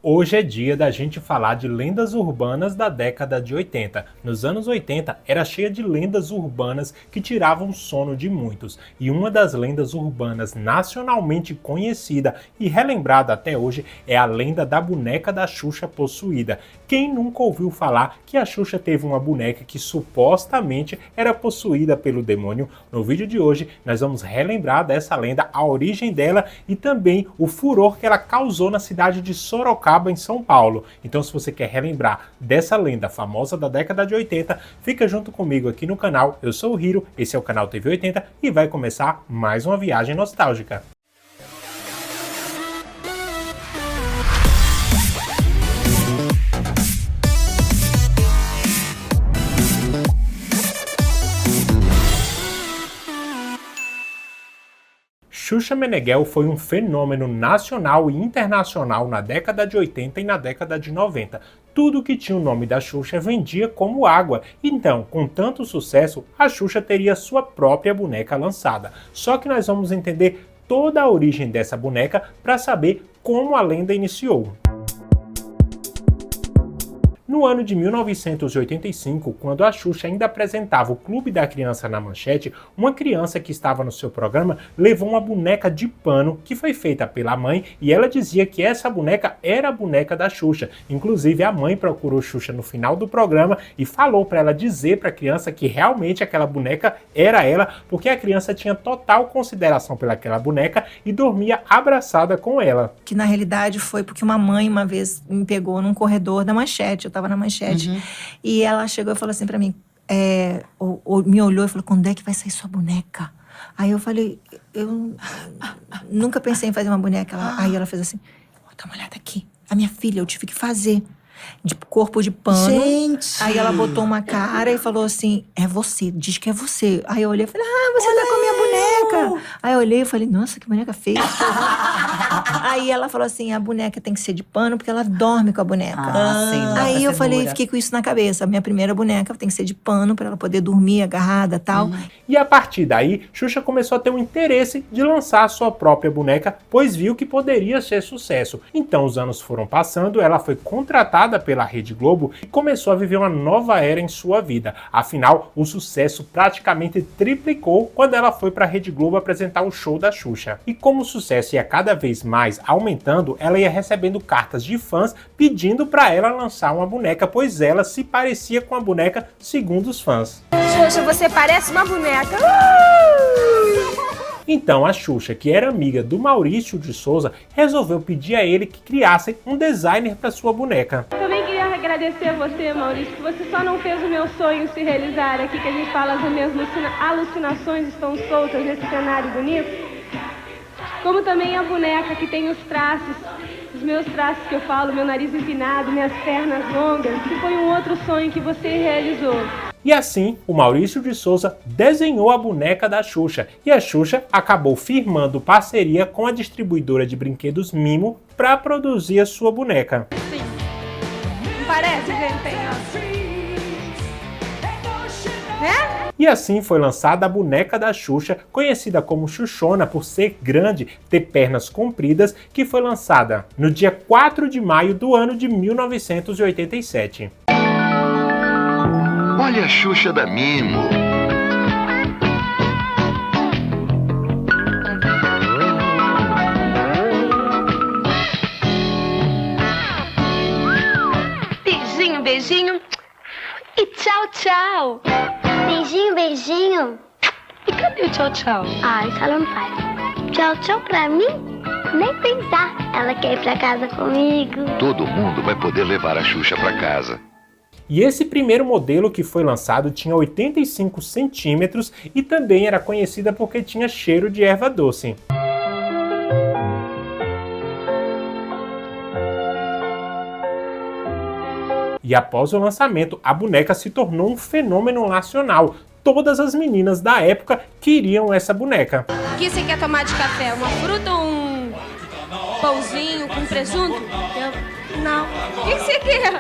Hoje é dia da gente falar de lendas urbanas da década de 80. Nos anos 80 era cheia de lendas urbanas que tiravam o sono de muitos. E uma das lendas urbanas nacionalmente conhecida e relembrada até hoje é a lenda da boneca da Xuxa possuída. Quem nunca ouviu falar que a Xuxa teve uma boneca que supostamente era possuída pelo demônio? No vídeo de hoje nós vamos relembrar dessa lenda, a origem dela e também o furor que ela causou na cidade de Sorocaba, em São Paulo. Então, se você quer relembrar dessa lenda famosa da década de 80, fica junto comigo aqui no canal. Eu sou o Hiro, esse é o canal TV 80 e vai começar mais uma viagem nostálgica. Xuxa Meneghel foi um fenômeno nacional e internacional na década de 80 e na década de 90. Tudo que tinha o nome da Xuxa vendia como água. Então, com tanto sucesso, a Xuxa teria sua própria boneca lançada. Só que nós vamos entender toda a origem dessa boneca para saber como a lenda iniciou. No ano de 1985, quando a Xuxa ainda apresentava o Clube da Criança na Manchete, uma criança que estava no seu programa levou uma boneca de pano que foi feita pela mãe e ela dizia que essa boneca era a boneca da Xuxa. Inclusive, a mãe procurou Xuxa no final do programa e falou para ela dizer para a criança que realmente aquela boneca era ela, porque a criança tinha total consideração pelaquela boneca e dormia abraçada com ela. Que na realidade foi porque uma mãe uma vez me pegou num corredor da Manchete, eu tava na Manchete, e ela chegou e falou assim pra mim, me olhou e falou, quando é que vai sair sua boneca? Aí eu falei, eu nunca pensei em fazer uma boneca. Aí ela fez assim, dá uma olhada aqui, a minha filha, eu tive que fazer de corpo de pano. Gente! Aí ela botou uma cara e falou assim, é você, diz que é você. Aí eu olhei e falei, você tá com a minha boneca. Aí eu olhei e falei, nossa, que boneca feia. Aí ela falou assim, a boneca tem que ser de pano porque ela dorme com a boneca. Aí eu falei, fiquei com isso na cabeça. A minha primeira boneca tem que ser de pano pra ela poder dormir agarrada e tal. E a partir daí, Xuxa começou a ter um interesse de lançar a sua própria boneca, pois viu que poderia ser sucesso. Então os anos foram passando, ela foi contratada pela Rede Globo e começou a viver uma nova era em sua vida. Afinal, o sucesso praticamente triplicou quando ela foi para a Rede Globo apresentar o show da Xuxa. E como o sucesso ia cada vez mais aumentando, ela ia recebendo cartas de fãs pedindo para ela lançar uma boneca, pois ela se parecia com a boneca, segundo os fãs. Xuxa, você parece uma boneca. Então a Xuxa, que era amiga do Maurício de Souza, resolveu pedir a ele que criassem um designer para sua boneca. Também queria agradecer a você, Maurício, que você só não fez o meu sonho se realizar aqui, que a gente fala as minhas alucinações estão soltas nesse cenário bonito. Como também a boneca que tem os traços, os meus traços que eu falo, meu nariz empinado, minhas pernas longas, que foi um outro sonho que você realizou. E assim, o Maurício de Souza desenhou a boneca da Xuxa e a Xuxa acabou firmando parceria com a distribuidora de brinquedos Mimo para produzir a sua boneca. Sim. Não parece, gente? Tem, né? E assim foi lançada a boneca da Xuxa, conhecida como Xuxona por ser grande, ter pernas compridas, que foi lançada no dia 4 de maio do ano de 1987. Olha a Xuxa da Mimo. Beijinho, beijinho. E tchau, tchau. Beijinho, beijinho. E cadê o tchau, tchau? Ah, isso ela não faz. Tchau, tchau pra mim? Nem pensar. Ela quer ir pra casa comigo. Todo mundo vai poder levar a Xuxa pra casa. E esse primeiro modelo que foi lançado tinha 85 centímetros e também era conhecida porque tinha cheiro de erva doce. E após o lançamento, a boneca se tornou um fenômeno nacional. Todas as meninas da época queriam essa boneca. O que você quer tomar de café? Uma fruta ou um pãozinho com presunto? Não, O que você quer?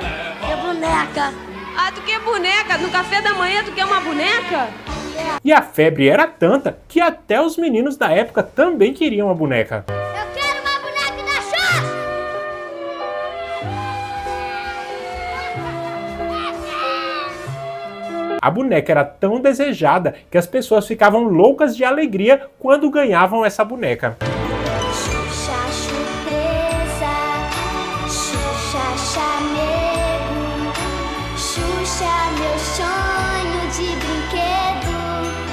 é boneca. Ah, tu quer boneca? No café da manhã tu quer uma boneca? E a febre era tanta que até os meninos da época também queriam a boneca. Eu quero uma boneca da Xuxa! a boneca era tão desejada que as pessoas ficavam loucas de alegria quando ganhavam essa boneca. Xuxa surpresa, Xuxa chamego, Xuxa meu sonho de brinquedo.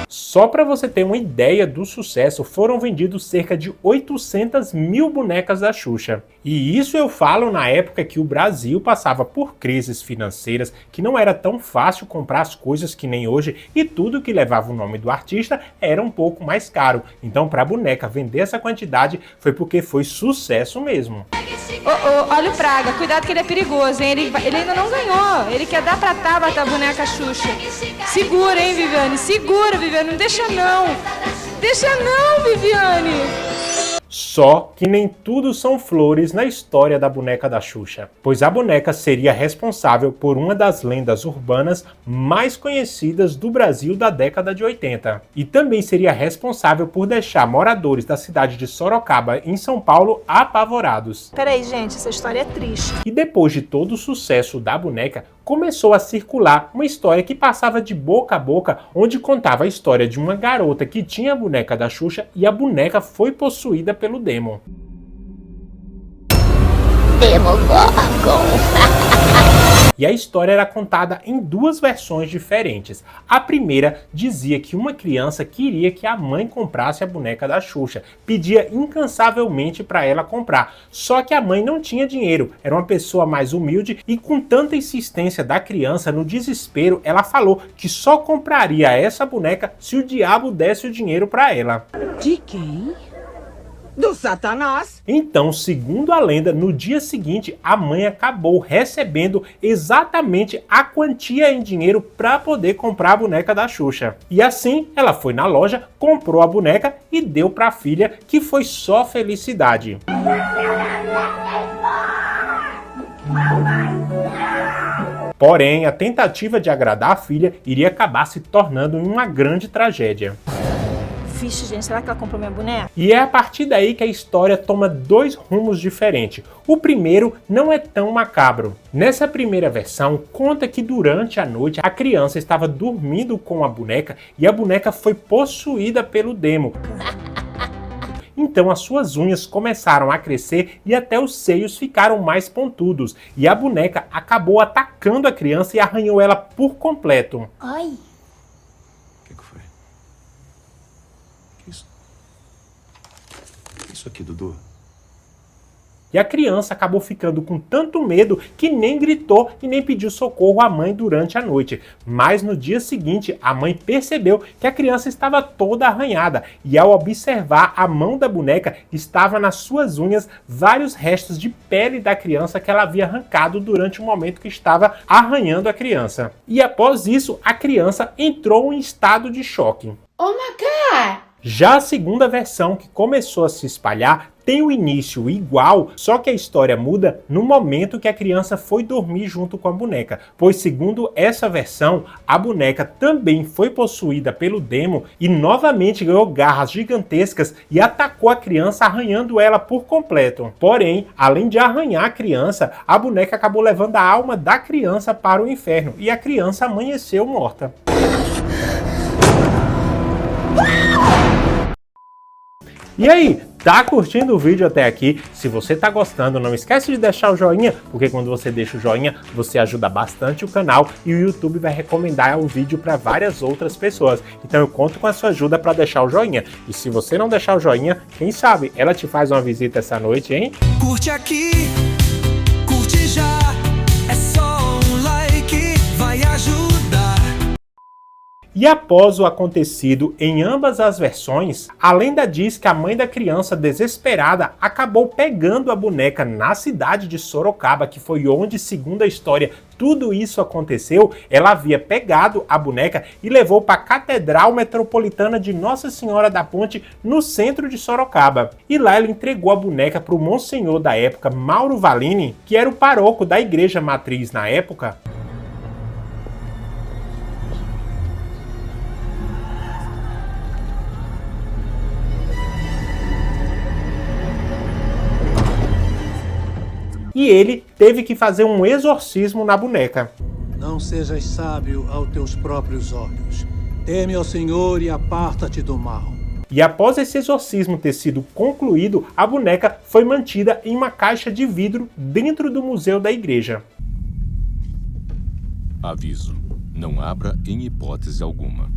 Só para você ter uma ideia do sucesso, foram vendidos cerca de 800 mil bonecas da Xuxa. E isso eu falo na época que o Brasil passava por crises financeiras, que não era tão fácil comprar as coisas que nem hoje, e tudo que levava o nome do artista era um pouco mais caro. Então, para a boneca vender essa quantidade foi porque foi sucesso mesmo. Olha o Praga, cuidado que ele é perigoso, hein? Ele ainda não ganhou, ele quer dar pra Tabata a boneca Xuxa. Segura, hein, Viviane? Segura, Viviane, não deixa não! Deixa não, Viviane! Só que nem tudo são flores na história da boneca da Xuxa, pois a boneca seria responsável por uma das lendas urbanas mais conhecidas do Brasil da década de 80. E também seria responsável por deixar moradores da cidade de Sorocaba, em São Paulo, apavorados. Peraí, gente, essa história é triste. E depois de todo o sucesso da boneca, começou a circular uma história que passava de boca a boca, onde contava a história de uma garota que tinha a boneca da Xuxa e a boneca foi possuída pelo Demon. Demogorgon. E a história era contada em duas versões diferentes. A primeira dizia que uma criança queria que a mãe comprasse a boneca da Xuxa, pedia incansavelmente para ela comprar, só que a mãe não tinha dinheiro, era uma pessoa mais humilde e com tanta insistência da criança, no desespero, ela falou que só compraria essa boneca se o diabo desse o dinheiro para ela. De quem? Do Satanás? Então, segundo a lenda, no dia seguinte, a mãe acabou recebendo exatamente a quantia em dinheiro para poder comprar a boneca da Xuxa. E assim, ela foi na loja, comprou a boneca e deu para a filha, que foi só felicidade. Porém, a tentativa de agradar a filha iria acabar se tornando uma grande tragédia. Vixe, gente, será que ela comprou minha boneca? E é a partir daí que a história toma dois rumos diferentes. O primeiro não é tão macabro. Nessa primeira versão, conta que durante a noite a criança estava dormindo com a boneca e a boneca foi possuída pelo Demon. Então as suas unhas começaram a crescer e até os seios ficaram mais pontudos. E a boneca acabou atacando a criança e arranhou ela por completo. Ai. O que foi? Isso aqui, Dudu. E a criança acabou ficando com tanto medo que nem gritou e nem pediu socorro à mãe durante a noite. Mas no dia seguinte, a mãe percebeu que a criança estava toda arranhada e ao observar a mão da boneca, estava nas suas unhas vários restos de pele da criança que ela havia arrancado durante o momento que estava arranhando a criança. E após isso, a criança entrou em estado de choque. Oh my God! Já a segunda versão, que começou a se espalhar, tem o início igual, só que a história muda no momento que a criança foi dormir junto com a boneca, pois segundo essa versão, a boneca também foi possuída pelo Demon e novamente ganhou garras gigantescas e atacou a criança, arranhando ela por completo. Porém, além de arranhar a criança, a boneca acabou levando a alma da criança para o inferno e a criança amanheceu morta. E aí, tá curtindo o vídeo até aqui? Se você tá gostando, não esquece de deixar o joinha, porque quando você deixa o joinha, você ajuda bastante o canal e o YouTube vai recomendar o vídeo para várias outras pessoas. Então eu conto com a sua ajuda para deixar o joinha. E se você não deixar o joinha, quem sabe ela te faz uma visita essa noite, hein? Curte aqui, curte já, é só um like, vai ajudar. E após o acontecido em ambas as versões, a lenda diz que a mãe da criança, desesperada, acabou pegando a boneca na cidade de Sorocaba, que foi onde, segundo a história, tudo isso aconteceu. Ela havia pegado a boneca e levou para a Catedral Metropolitana de Nossa Senhora da Ponte, no centro de Sorocaba. E lá ela entregou a boneca para o monsenhor da época, Mauro Valini, que era o pároco da igreja matriz na época. E ele teve que fazer um exorcismo na boneca. Não sejas sábio aos teus próprios olhos. Teme ao Senhor e aparta-te do mal. E após esse exorcismo ter sido concluído, a boneca foi mantida em uma caixa de vidro dentro do museu da igreja. Aviso: não abra em hipótese alguma.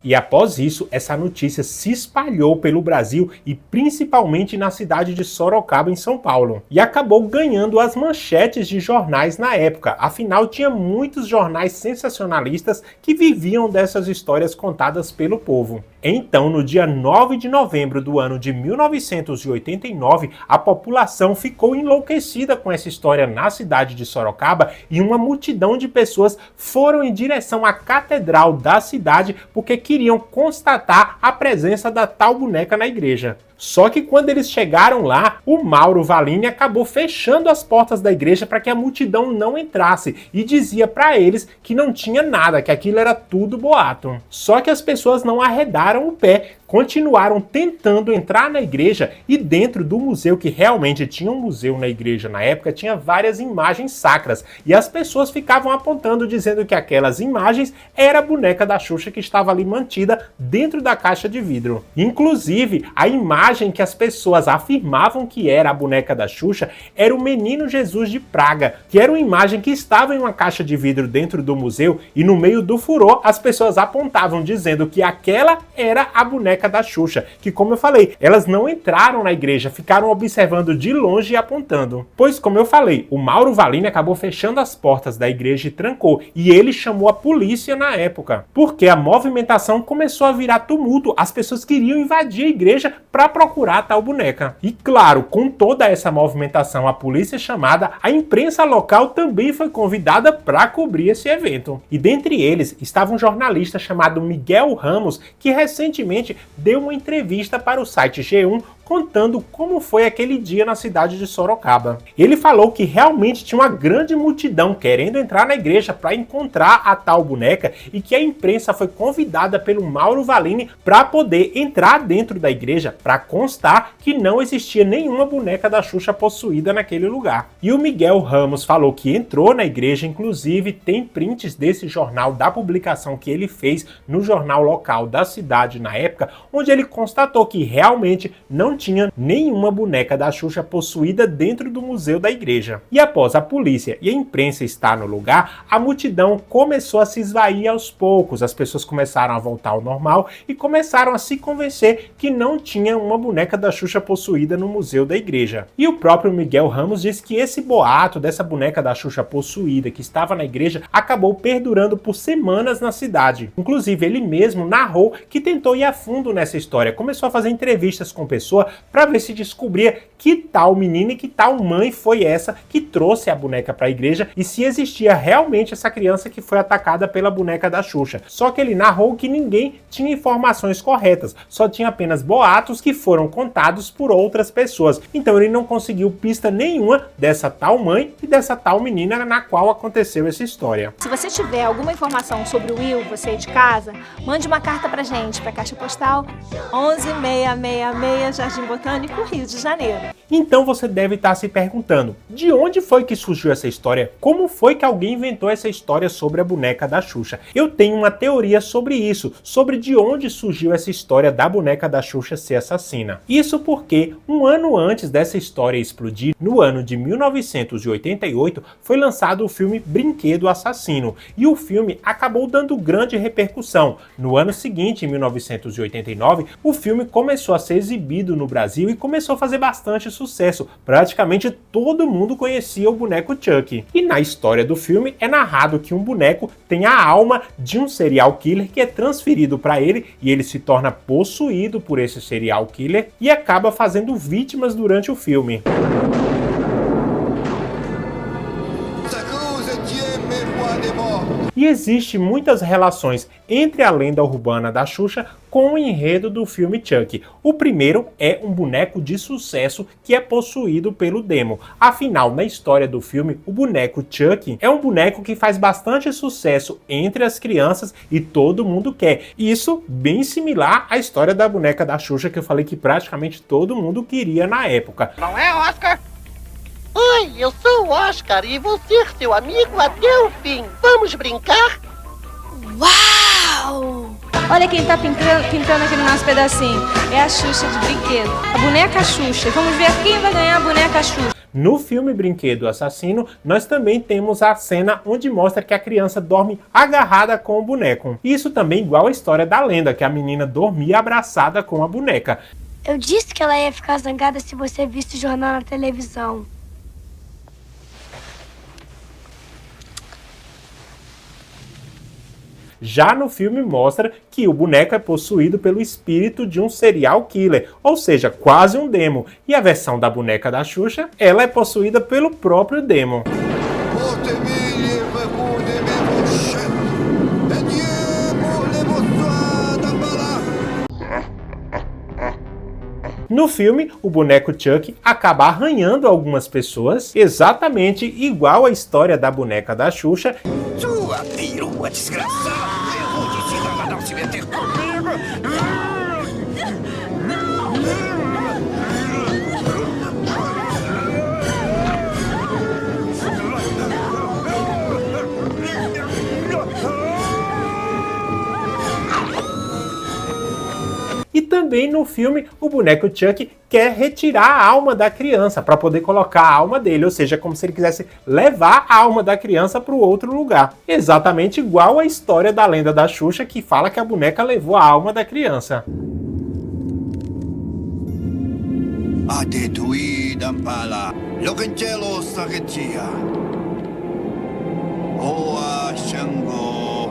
E após isso, essa notícia se espalhou pelo Brasil e principalmente na cidade de Sorocaba, em São Paulo. E acabou ganhando as manchetes de jornais na época, afinal tinha muitos jornais sensacionalistas que viviam dessas histórias contadas pelo povo. Então, no dia 9 de novembro do ano de 1989, a população ficou enlouquecida com essa história na cidade de Sorocaba e uma multidão de pessoas foram em direção à catedral da cidade porque queriam constatar a presença da tal boneca na igreja. Só que quando eles chegaram lá, o Mauro Valini acabou fechando as portas da igreja para que a multidão não entrasse e dizia para eles que não tinha nada, que aquilo era tudo boato. Só que as pessoas não arredaram o pé, continuaram tentando entrar na igreja e dentro do museu, que realmente tinha um museu na igreja na época, tinha várias imagens sacras e as pessoas ficavam apontando dizendo que aquelas imagens era a boneca da Xuxa que estava ali mantida dentro da caixa de vidro. Inclusive, a imagem que as pessoas afirmavam que era a boneca da Xuxa era o Menino Jesus de Praga, que era uma imagem que estava em uma caixa de vidro dentro do museu e no meio do furor as pessoas apontavam dizendo que aquela era a boneca da Xuxa, que, como eu falei, elas não entraram na igreja, ficaram observando de longe e apontando. Pois, como eu falei, o Mauro Valini acabou fechando as portas da igreja e trancou, e ele chamou a polícia na época, porque a movimentação começou a virar tumulto, as pessoas queriam invadir a igreja para procurar a tal boneca. E claro, com toda essa movimentação, a polícia chamada, a imprensa local também foi convidada para cobrir esse evento. E dentre eles estava um jornalista chamado Miguel Ramos, que recentemente deu uma entrevista para o site G1 contando como foi aquele dia na cidade de Sorocaba. Ele falou que realmente tinha uma grande multidão querendo entrar na igreja para encontrar a tal boneca e que a imprensa foi convidada pelo Mauro Valini para poder entrar dentro da igreja para constar que não existia nenhuma boneca da Xuxa possuída naquele lugar. E o Miguel Ramos falou que entrou na igreja, inclusive tem prints desse jornal da publicação que ele fez no jornal local da cidade na época, onde ele constatou que realmente não tinha nenhuma boneca da Xuxa possuída dentro do museu da igreja. E após a polícia e a imprensa estar no lugar, a multidão começou a se esvair aos poucos, as pessoas começaram a voltar ao normal e começaram a se convencer que não tinha uma boneca da Xuxa possuída no museu da igreja. E o próprio Miguel Ramos disse que esse boato dessa boneca da Xuxa possuída que estava na igreja acabou perdurando por semanas na cidade. Inclusive, ele mesmo narrou que tentou ir a fundo nessa história, começou a fazer entrevistas com pessoas para ver se descobria que tal menina e que tal mãe foi essa que trouxe a boneca para a igreja e se existia realmente essa criança que foi atacada pela boneca da Xuxa. Só que ele narrou que ninguém tinha informações corretas, só tinha apenas boatos que foram contados por outras pessoas. Então ele não conseguiu pista nenhuma dessa tal mãe e dessa tal menina na qual aconteceu essa história. Se você tiver alguma informação sobre o Will, você aí de casa, mande uma carta pra gente, pra Caixa Postal 11666 Jardim Botânico, Rio de Janeiro. Então você deve estar se perguntando, de onde foi que surgiu essa história? Como foi que alguém inventou essa história sobre a boneca da Xuxa? Eu tenho uma teoria sobre isso, sobre de onde surgiu essa história da boneca da Xuxa ser assassina. Isso porque, um ano antes dessa história explodir, no ano de 1988, foi lançado o filme Brinquedo Assassino, e o filme acabou dando grande repercussão. No ano seguinte, em 1989, o filme começou a ser exibido no Brasil e começou a fazer bastante sucesso. Praticamente todo mundo conhecia o boneco Chuck. E na história do filme é narrado que um boneco tem a alma de um serial killer que é transferido para ele e ele se torna possuído por esse serial killer e acaba fazendo vítimas durante o filme. E E existe muitas relações entre a lenda urbana da Xuxa com o enredo do filme Chuck. O primeiro é um boneco de sucesso que é possuído pelo demo. Afinal, na história do filme, o boneco Chuck é um boneco que faz bastante sucesso entre as crianças e todo mundo quer. Isso bem similar à história da boneca da Xuxa, que eu falei que praticamente todo mundo queria na época. Não é, Oscar? Oi, eu sou o Oscar e vou ser seu amigo até o fim. Vamos brincar? Uau! Olha quem tá pintando aqui no nosso pedacinho. É a Xuxa de brinquedo. A boneca Xuxa. Vamos ver quem vai ganhar a boneca Xuxa. No filme Brinquedo Assassino, nós também temos a cena onde mostra que a criança dorme agarrada com o boneco. Isso também igual à história da lenda, que a menina dormia abraçada com a boneca. Eu disse que ela ia ficar zangada se você visse o jornal na televisão. Já no filme mostra que o boneco é possuído pelo espírito de um serial killer, ou seja, quase um demo. E a versão da boneca da Xuxa, ela é possuída pelo próprio demo. No filme, o boneco Chuck acaba arranhando algumas pessoas, exatamente igual à história da boneca da Xuxa. Sua perua desgraçada! Eu vou te ensinar a não se meter comigo! E também no filme, o boneco Chuck quer retirar a alma da criança para poder colocar a alma dele, ou seja, como se ele quisesse levar a alma da criança para o outro lugar. Exatamente igual à história da lenda da Xuxa, que fala que a boneca levou a alma da criança. Atetui dampala, lokenchelo saketia. Oa Xangô,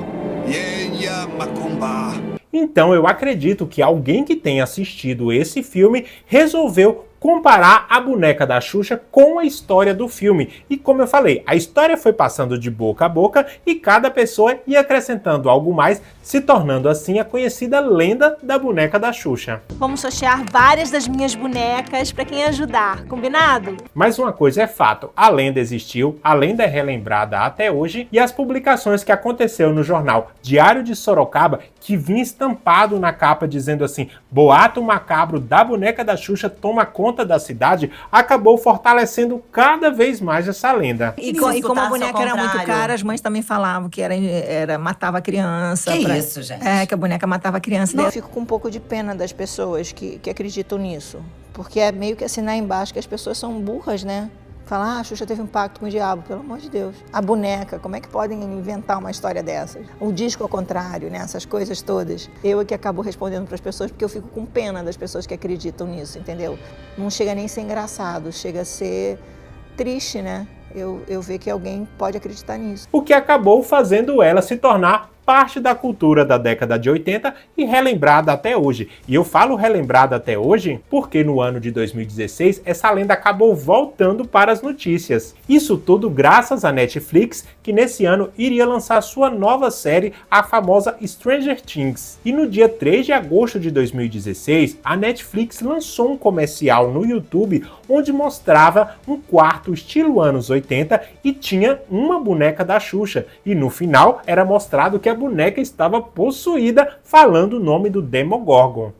Yenya Macumba. Então eu acredito que alguém que tenha assistido esse filme resolveu comparar a boneca da Xuxa com a história do filme. E como eu falei, a história foi passando de boca a boca e cada pessoa ia acrescentando algo mais, se tornando assim a conhecida lenda da boneca da Xuxa. Vamos sortear várias das minhas bonecas para quem ajudar, combinado? Mas uma coisa é fato, a lenda existiu, a lenda é relembrada até hoje e as publicações que aconteceu no jornal Diário de Sorocaba, que vinha estampado na capa dizendo assim: boato macabro da boneca da Xuxa toma conta da cidade, acabou fortalecendo cada vez mais essa lenda. E como a boneca era muito cara, as mães também falavam que era matava a criança. Isso, gente? É, que a boneca matava a criança. Eu fico com um pouco de pena das pessoas que acreditam nisso. Porque é meio que assinar embaixo que as pessoas são burras, né? Falar, a Xuxa teve um pacto com o diabo, pelo amor de Deus. A boneca, como é que podem inventar uma história dessas? O disco ao contrário, né? Essas coisas todas. Eu é que acabo respondendo para as pessoas porque eu fico com pena das pessoas que acreditam nisso, entendeu? Não chega nem a ser engraçado, chega a ser triste, né? Eu ver que alguém pode acreditar nisso. O que acabou fazendo ela se tornar parte da cultura da década de 80 e relembrada até hoje. E eu falo relembrada até hoje porque no ano de 2016 essa lenda acabou voltando para as notícias. Isso tudo graças à Netflix, que nesse ano iria lançar sua nova série, a famosa Stranger Things. E no dia 3 de agosto de 2016, a Netflix lançou um comercial no YouTube onde mostrava um quarto estilo anos 80 e tinha uma boneca da Xuxa. E no final era mostrado que a boneca estava possuída, falando o nome do Demogorgon.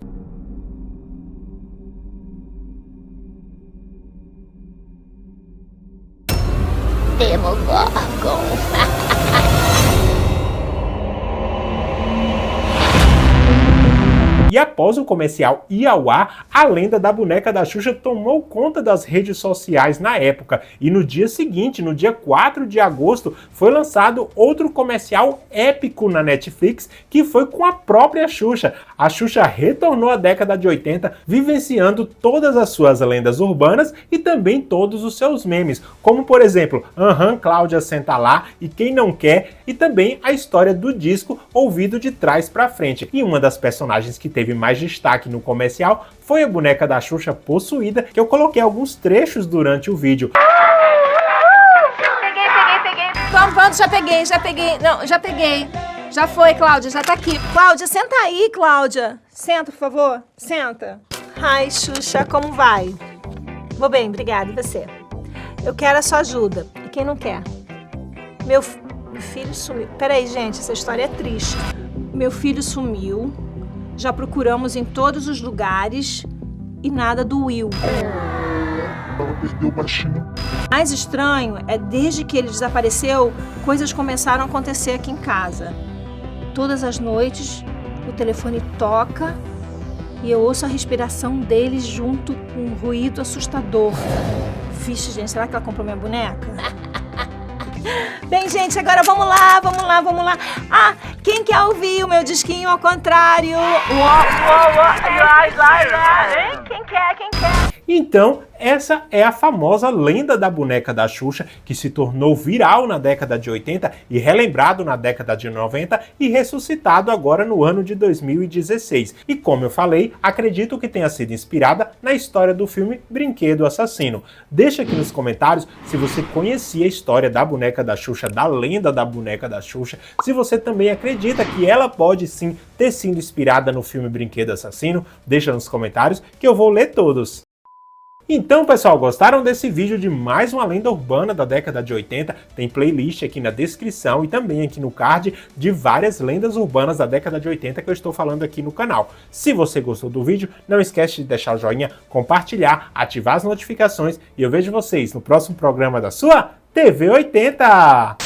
Demogorgon. E após o comercial ir ao ar, a lenda da boneca da Xuxa tomou conta das redes sociais na época. E no dia seguinte, no dia 4 de agosto, foi lançado outro comercial épico na Netflix, que foi com a própria Xuxa. A Xuxa retornou à década de 80, vivenciando todas as suas lendas urbanas e também todos os seus memes, como por exemplo, Cláudia senta lá e quem não quer, e também a história do disco ouvido de trás pra frente. E uma das personagens que teve mais destaque no comercial foi a boneca da Xuxa possuída, que eu coloquei alguns trechos durante o vídeo. Peguei. Pronto, já peguei. Não, já peguei. Já foi, Cláudia, já tá aqui. Cláudia, senta aí, Cláudia. Senta, por favor. Senta. Ai, Xuxa, como vai? Vou bem, obrigada. E você? Eu quero a sua ajuda. E quem não quer? Meu filho sumiu. Peraí, gente, essa história é triste. Meu filho sumiu. Já procuramos em todos os lugares e nada do Will. Ela perdeu o baixinho. Mais estranho é desde que ele desapareceu, coisas começaram a acontecer aqui em casa. Todas as noites, o telefone toca e eu ouço a respiração dele junto com um ruído assustador. Vixe, gente, será que ela comprou minha boneca? Bem, gente, agora vamos lá. Ah, quem quer ouvir o meu disquinho ao contrário? Quem quer? Então, essa é a famosa lenda da boneca da Xuxa, que se tornou viral na década de 80 e relembrado na década de 90 e ressuscitado agora no ano de 2016. E como eu falei, acredito que tenha sido inspirada na história do filme Brinquedo Assassino. Deixa aqui nos comentários se você conhecia a história da boneca da Xuxa, da lenda da boneca da Xuxa, se você também acredita que ela pode sim ter sido inspirada no filme Brinquedo Assassino. Deixa nos comentários que eu vou ler todos. Então, pessoal, gostaram desse vídeo de mais uma lenda urbana da década de 80? Tem playlist aqui na descrição e também aqui no card de várias lendas urbanas da década de 80 que eu estou falando aqui no canal. Se você gostou do vídeo, não esquece de deixar o joinha, compartilhar, ativar as notificações e eu vejo vocês no próximo programa da sua TV 80!